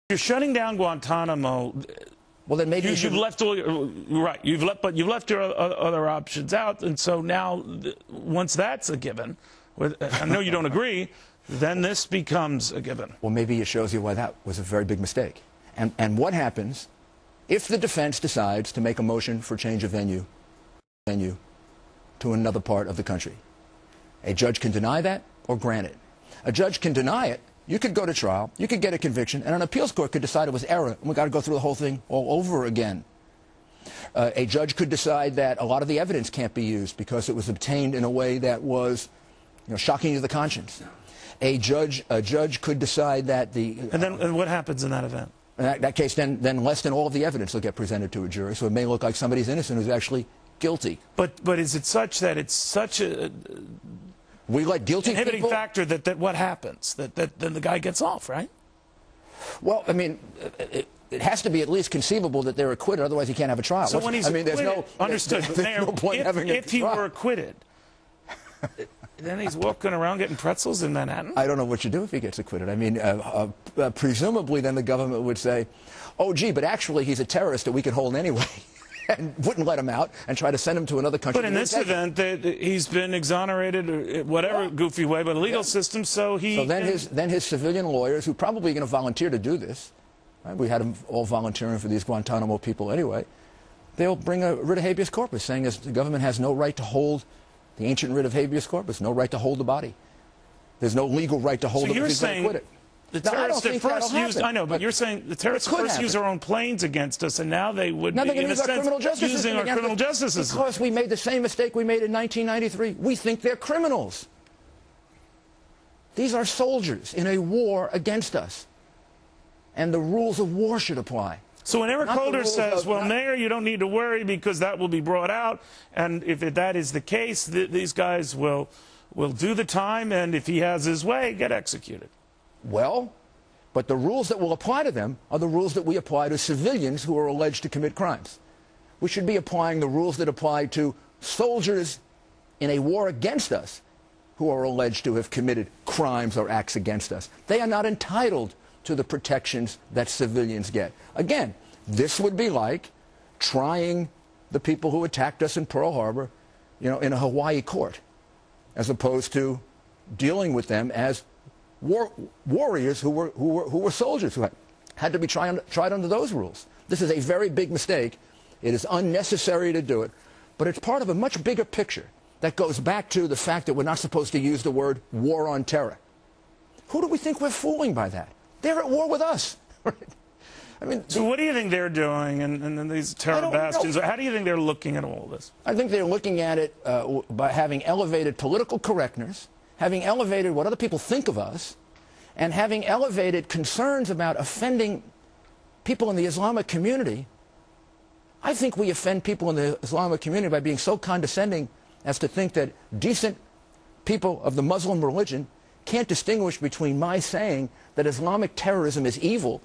You're shutting down Guantanamo. Well, then maybe you've left all right. But you've left your other options out, and so now, once that's a given, I know you don't agree, then this becomes a given. Well, maybe it shows you why that was a very big mistake. And what happens if the defense decides to make a motion for change of venue to another part of the country? A judge can deny that or grant it. A judge can deny it. You could go to trial, you could get a conviction, and an appeals court could decide it was error, and we've got to go through the whole thing all over again. A judge could decide that a lot of the evidence can't be used because it was obtained in a way that was, shocking to the conscience. A judge could decide that the... And what happens in that event? In that case, then less than all of the evidence will get presented to a jury, so it may look like somebody's innocent who's actually guilty. But is it such that it's such a... We let guilty inhibiting people... factor that what happens? That then the guy gets off, right? Well, I mean, it has to be at least conceivable that they're acquitted, otherwise he can't have a trial. So when he's acquitted, understood. There's no point having a trial. If he were acquitted, then he's walking around getting pretzels in Manhattan? I don't know what you do if he gets acquitted. I mean, presumably then the government would say, oh, gee, but actually he's a terrorist that we could hold anyway. And wouldn't let him out and try to send him to another country. But in this event, he's been exonerated, or whatever goofy way, by the legal system, so he... So then his civilian lawyers, who probably are going to volunteer to do this, right? We had them all volunteering for these Guantanamo people anyway, they'll bring a writ of habeas corpus saying the government has no right to hold the ancient writ of habeas corpus, no right to hold the body. There's no legal right to hold him if he's been acquitted. The terrorists at first used, I know, but you're saying the terrorists first used their own planes against us, and now they would be, in a sense, using our criminal justice system. Because we made the same mistake we made in 1993. We think they're criminals. These are soldiers in a war against us. And the rules of war should apply. So when Eric Holder says, well, Mayor, you don't need to worry because that will be brought out, and if that is the case, these guys will do the time, and if he has his way, get executed. Well, but the rules that will apply to them are the rules that we apply to civilians who are alleged to commit crimes. We should be applying the rules that apply to soldiers in a war against us who are alleged to have committed crimes or acts against us. They are not entitled to the protections that civilians get. Again, this would be like trying the people who attacked us in Pearl Harbor, in a Hawaii court, as opposed to dealing with them as warriors who were soldiers who had to be tried under those rules. This is a very big mistake. It is unnecessary to do it, but it's part of a much bigger picture that goes back to the fact that we're not supposed to use the word war on terror. Who do we think we're fooling by that? They're at war with us. I mean, so what do you think they're doing, and these terror bastions? How do you think they're looking at all this? I think they're looking at it by having elevated political correctness, having elevated what other people think of us, and having elevated concerns about offending people in the Islamic community. I think we offend people in the Islamic community by being so condescending as to think that decent people of the Muslim religion can't distinguish between my saying that Islamic terrorism is evil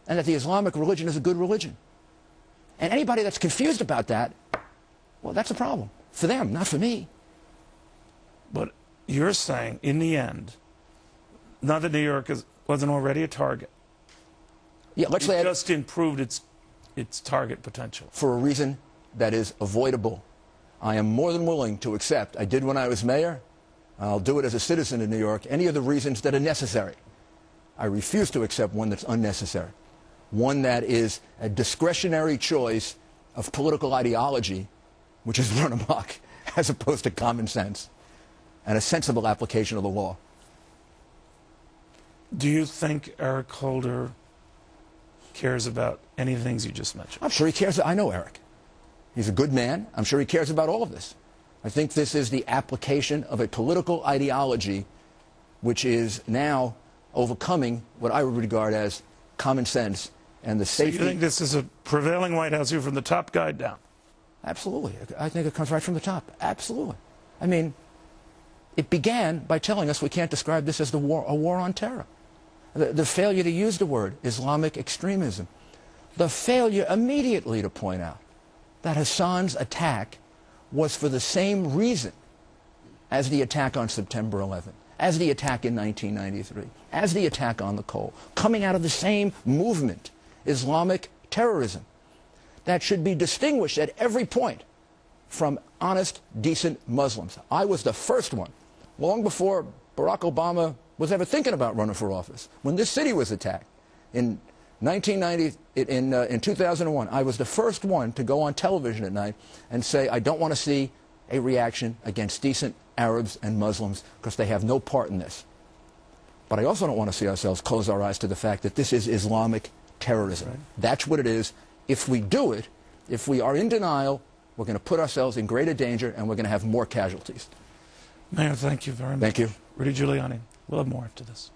and that the Islamic religion is a good religion. And anybody that's confused about that, well, that's a problem. For them, not for me. But you're saying, in the end, not that New York wasn't already a target. Yeah, let's say it just improved its target potential. For a reason that is avoidable. I am more than willing to accept. I did when I was mayor. I'll do it as a citizen in New York. Any of the reasons that are necessary. I refuse to accept one that's unnecessary. One that is a discretionary choice of political ideology, which is run amok, as opposed to common sense and a sensible application of the law. Do you think Eric Holder cares about any of the things you just mentioned? I'm sure he cares. I know Eric. He's a good man. I'm sure he cares about all of this. I think this is the application of a political ideology which is now overcoming what I would regard as common sense and the safety. So you think this is a prevailing White House view from the top guy down? Absolutely. I think it comes right from the top. Absolutely. I mean, it began by telling us we can't describe this as a war on terror. The failure to use the word Islamic extremism. The failure immediately to point out that Hassan's attack was for the same reason as the attack on September 11th. as the attack in 1993, as the attack on the Cole, coming out of the same movement, Islamic terrorism, that should be distinguished at every point from honest, decent Muslims. I was the first one, long before Barack Obama was ever thinking about running for office. When this city was attacked in 2001, I was the first one to go on television at night and say, I don't want to see a reaction against decent Arabs and Muslims because they have no part in this. But I also don't want to see ourselves close our eyes to the fact that this is Islamic terrorism. Right. That's what it is. If we do it, if we are in denial, we're going to put ourselves in greater danger and we're going to have more casualties. Mayor, thank you very much. Thank you. Rudy Giuliani. We'll have more after this.